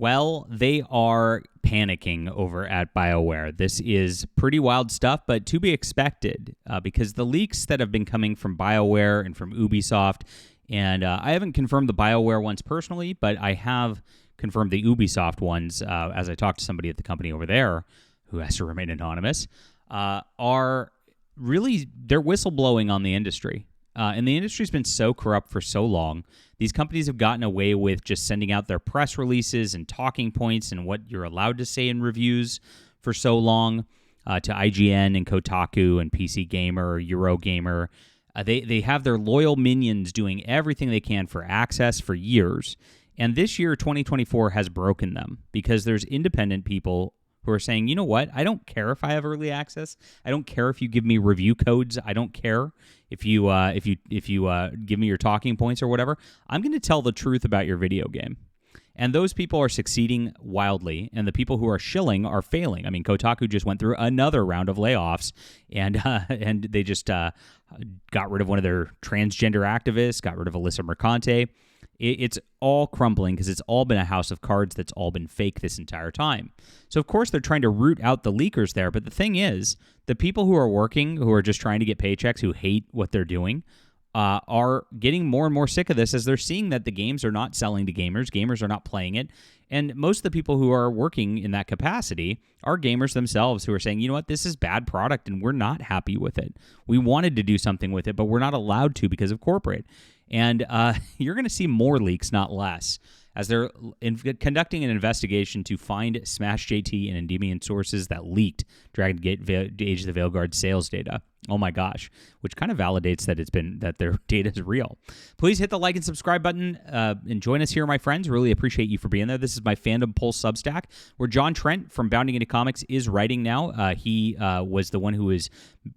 Well, they are panicking over at Bioware. This is pretty wild stuff, but to be expected because the leaks that have been coming from Bioware and from Ubisoft, and I haven't confirmed the Bioware ones personally, but I have confirmed the Ubisoft ones as I talked to somebody at the company over there who has to remain anonymous, are really, they're whistleblowing on the industry. And the industry's been so corrupt for so long. These companies have gotten away with just sending out their press releases and talking points and what you're allowed to say in reviews for so long to IGN and Kotaku and PC Gamer or Eurogamer. They have their loyal minions doing everything they can for access for years. And this year, 2024, has broken them because there's independent people who are saying, you know what, I don't care if I have early access. I don't care if you give me review codes. I don't care if you give me your talking points or whatever. I'm going to tell the truth about your video game. And those people are succeeding wildly, and the people who are shilling are failing. I mean, Kotaku just went through another round of layoffs, and they just got rid of one of their transgender activists, got rid of Alyssa Mercante. It's all crumbling because it's all been a house of cards that's all been fake this entire time. So, of course, they're trying to root out the leakers there. But the thing is, the people who are working, who are just trying to get paychecks, who hate what they're doing, are getting more and more sick of this as they're seeing that the games are not selling to gamers. Gamers are not playing it. And most of the people who are working in that capacity are gamers themselves who are saying, you know what, this is bad product and we're not happy with it. We wanted to do something with it, but we're not allowed to because of corporate. And you're going to see more leaks, not less, as they're conducting an investigation to find Smash JT and Endymion sources that leaked Dragon Age the Veilguard sales data. Oh my gosh, which kind of validates that their data is real. Please hit the like and subscribe button and join us here, my friends. Really appreciate you for being there. This is my Fandom Pulse Substack, where John Trent from Bounding Into Comics is writing now. He was the one who is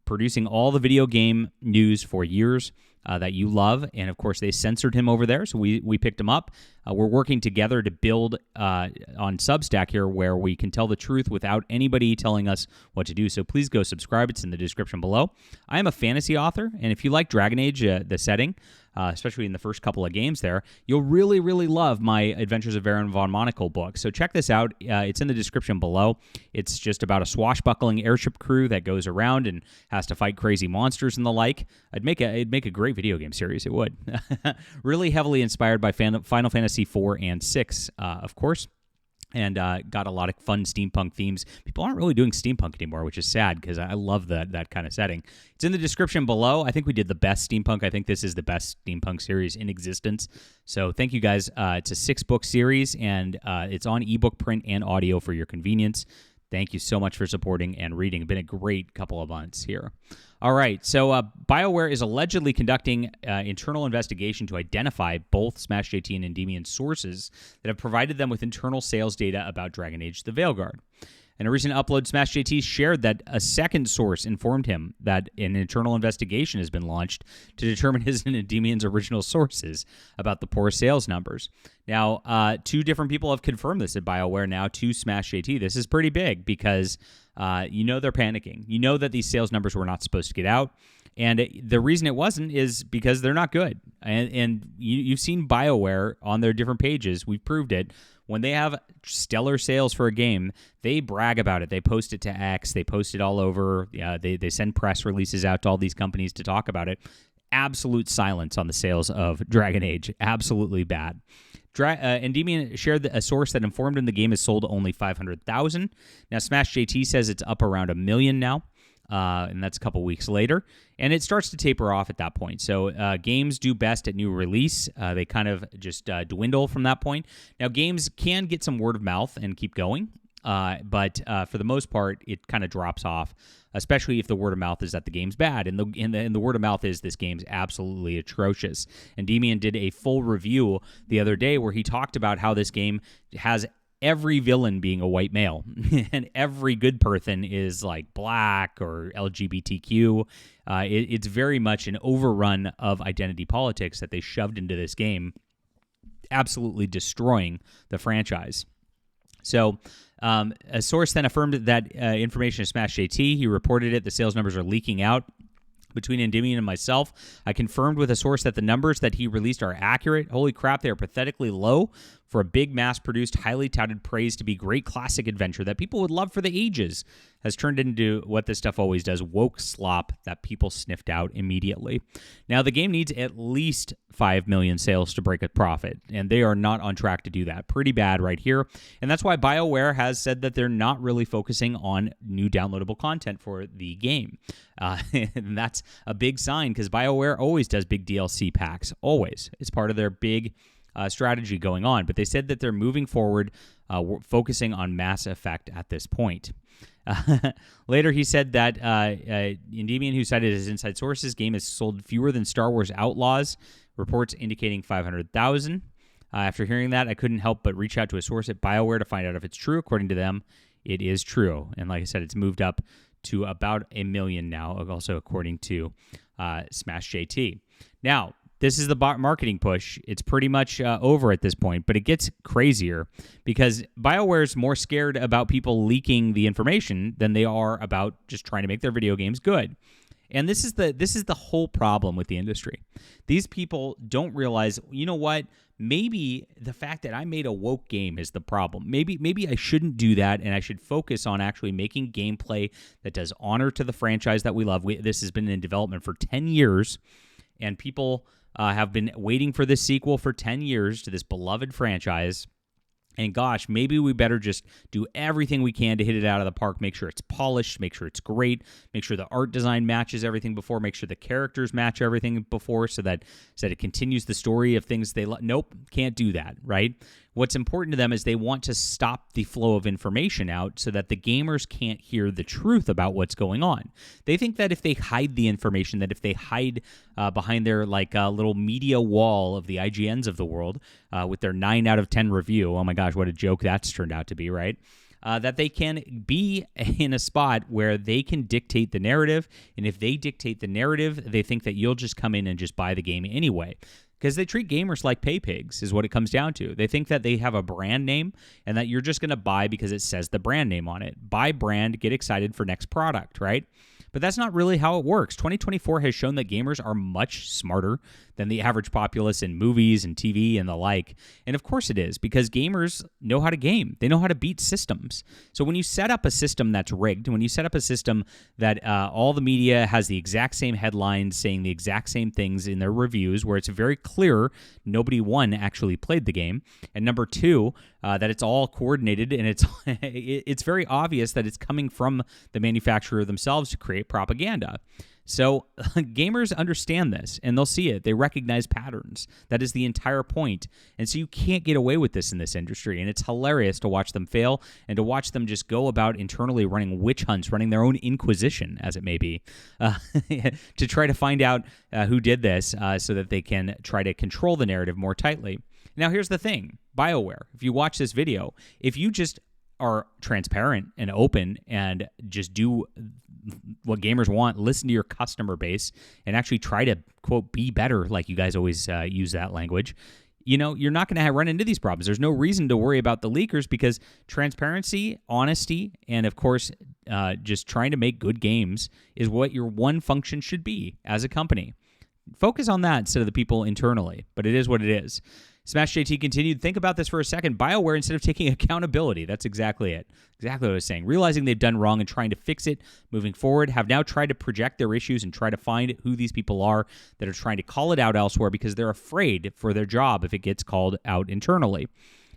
producing all the video game news for years. That you love, and of course they censored him over there, so we picked him up. We're working together to build on Substack here, where we can tell the truth without anybody telling us what to do. So please go subscribe. It's in the description below. I am a fantasy author, and if you like Dragon Age, the setting, especially in the first couple of games there, you'll really, really love my Adventures of Baron von Monocle book. So check this out. It's in the description below. It's just about a swashbuckling airship crew that goes around and has to fight crazy monsters and the like. It'd make a great video game series. It would. Really heavily inspired by Final Fantasy IV and VI, of course. And got a lot of fun steampunk themes. People aren't really doing steampunk anymore, which is sad because I love that kind of setting. It's in the description below. I think we did the best steampunk. I think this is the best steampunk series in existence. So thank you guys. It's a 6-book series, and it's on ebook, print, and audio for your convenience. Thank you so much for supporting and reading. It's been a great couple of months here. All right, so Bioware is allegedly conducting internal investigation to identify both Smash JT and Endymion sources that have provided them with internal sales data about Dragon Age the Veilguard. In a recent upload, Smash JT shared that a second source informed him that an internal investigation has been launched to determine his and Endymion's original sources about the poor sales numbers. Now, 2 different people have confirmed this at BioWare now to Smash JT. This is pretty big because you know they're panicking. You know that these sales numbers were not supposed to get out. And the reason it wasn't is because they're not good. And you've seen BioWare on their different pages. We've proved it. When they have stellar sales for a game, they brag about it. They post it to X. They post it all over. They send press releases out to all these companies to talk about it. Absolute silence on the sales of Dragon Age. Absolutely bad. Endymion shared a source that informed him the game has sold only 500,000. Now, Smash JT says it's up around 1 million now. And that's a couple weeks later. And it starts to taper off at that point. So games do best at new release. They kind of just dwindle from that point. Now, games can get some word of mouth and keep going. But for the most part, it kind of drops off, especially if the word of mouth is that the game's bad. And the word of mouth is this game's absolutely atrocious. And Endymion did a full review the other day where he talked about how this game has every villain being a white male and every good person is like black or LGBTQ. It's very much an overrun of identity politics that they shoved into this game, absolutely destroying the franchise. So a source then affirmed that information to Smash JT. He reported it. The sales numbers are leaking out. Between Endymion and myself, I confirmed with a source that the numbers that he released are accurate. Holy crap, they are pathetically low for a big, mass-produced, highly touted, praised to be great classic adventure that people would love for the ages has turned into what this stuff always does, woke slop that people sniffed out immediately. Now, the game needs at least 5 million sales to break a profit, and they are not on track to do that. Pretty bad right here, and that's why BioWare has said that they're not really focusing on new downloadable content for the game. And that's a big sign, because BioWare always does big DLC packs, always. It's part of their big strategy going on, but they said that they're moving forward, focusing on Mass Effect at this point. Later, he said that Endymion, who cited his inside sources, game has sold fewer than Star Wars Outlaws, reports indicating 500,000. After hearing that, I couldn't help but reach out to a source at BioWare to find out if it's true. According to them, it is true. And like I said, it's moved up to about 1 million now, also according to Smash JT. Now, this is the marketing push. It's pretty much over at this point, but it gets crazier because BioWare's more scared about people leaking the information than they are about just trying to make their video games good. And this is the whole problem with the industry. These people don't realize, you know what? Maybe the fact that I made a woke game is the problem. Maybe I shouldn't do that, and I should focus on actually making gameplay that does honor to the franchise that we love. This has been in development for 10 years, and people have been waiting for this sequel for 10 years to this beloved franchise. And gosh, maybe we better just do everything we can to hit it out of the park, make sure it's polished, make sure it's great, make sure the art design matches everything before, make sure the characters match everything before so that it continues the story of things they Nope, can't do that, right? What's important to them is they want to stop the flow of information out so that the gamers can't hear the truth about what's going on. They think that if they hide the information, that if they hide behind their little media wall of the IGNs of the world with their 9 out of 10 review, oh my gosh, what a joke that's turned out to be, right? That they can be in a spot where they can dictate the narrative, and if they dictate the narrative, they think that you'll just come in and just buy the game anyway. Because they treat gamers like pay pigs is what it comes down to. They think that they have a brand name and that you're just going to buy because it says the brand name on it. Buy brand, get excited for next product, right? But that's not really how it works. 2024 has shown that gamers are much smarter than the average populace in movies and TV and the like. And of course it is, because gamers know how to game. They know how to beat systems. So when you set up a system that's rigged, when you set up a system that all the media has the exact same headlines saying the exact same things in their reviews, where it's very clear nobody, one, actually played the game, and number two, that it's all coordinated and it's very obvious that it's coming from the manufacturer themselves to create propaganda. So gamers understand this, and they'll see it. They recognize patterns. That is the entire point. And so you can't get away with this in this industry, and it's hilarious to watch them fail and to watch them just go about internally running witch hunts, running their own Inquisition, as it may be, to try to find out who did this so that they can try to control the narrative more tightly. Now, here's the thing. BioWare, if you watch this video, if you just are transparent and open and just do what gamers want, listen to your customer base, and actually try to, quote, be better, like you guys always use that language, you're not going to run into these problems. There's no reason to worry about the leakers because transparency, honesty, and of course, just trying to make good games is what your one function should be as a company. Focus on that instead of the people internally, but it is what it is. Smash JT continued, think about this for a second. BioWare, instead of taking accountability, that's exactly it. Exactly what I was saying. Realizing they've done wrong and trying to fix it moving forward, have now tried to project their issues and try to find who these people are that are trying to call it out elsewhere because they're afraid for their job if it gets called out internally.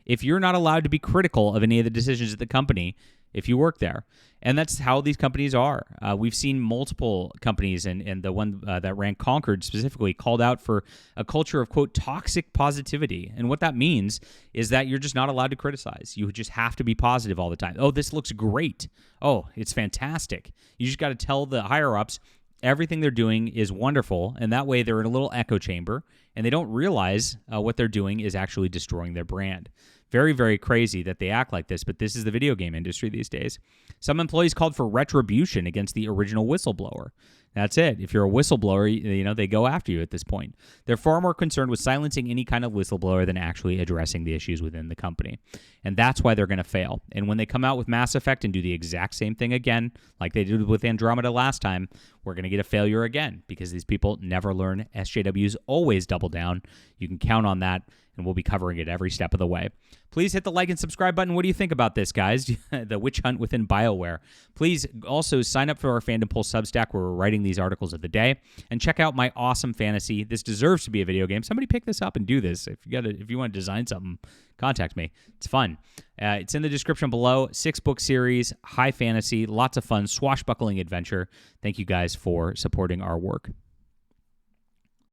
If you're not allowed to be critical of any of the decisions at the company, if you work there. And that's how these companies are. We've seen multiple companies, and the one that ran Concord specifically called out for a culture of, quote, toxic positivity. And what that means is that you're just not allowed to criticize. You just have to be positive all the time. Oh, this looks great. Oh, it's fantastic. You just got to tell the higher-ups everything they're doing is wonderful, and that way they're in a little echo chamber, and they don't realize what they're doing is actually destroying their brand. Very, very crazy that they act like this, but this is the video game industry these days. Some employees called for retribution against the original whistleblower. That's it. If you're a whistleblower, they go after you at this point. They're far more concerned with silencing any kind of whistleblower than actually addressing the issues within the company. And that's why they're going to fail. And when they come out with Mass Effect and do the exact same thing again, like they did with Andromeda last time, we're going to get a failure again because these people never learn. SJWs always double down. You can count on that, and we'll be covering it every step of the way. Please hit the like and subscribe button. What do you think about this, guys? The witch hunt within BioWare. Please also sign up for our Fandom Pulse Substack where we're writing these articles of the day, and check out my awesome fantasy. This deserves to be a video game. Somebody pick this up and do this. If you want to design something, contact me. It's fun. It's in the description below. 6-book series, high fantasy, lots of fun, swashbuckling adventure. Thank you guys for supporting our work.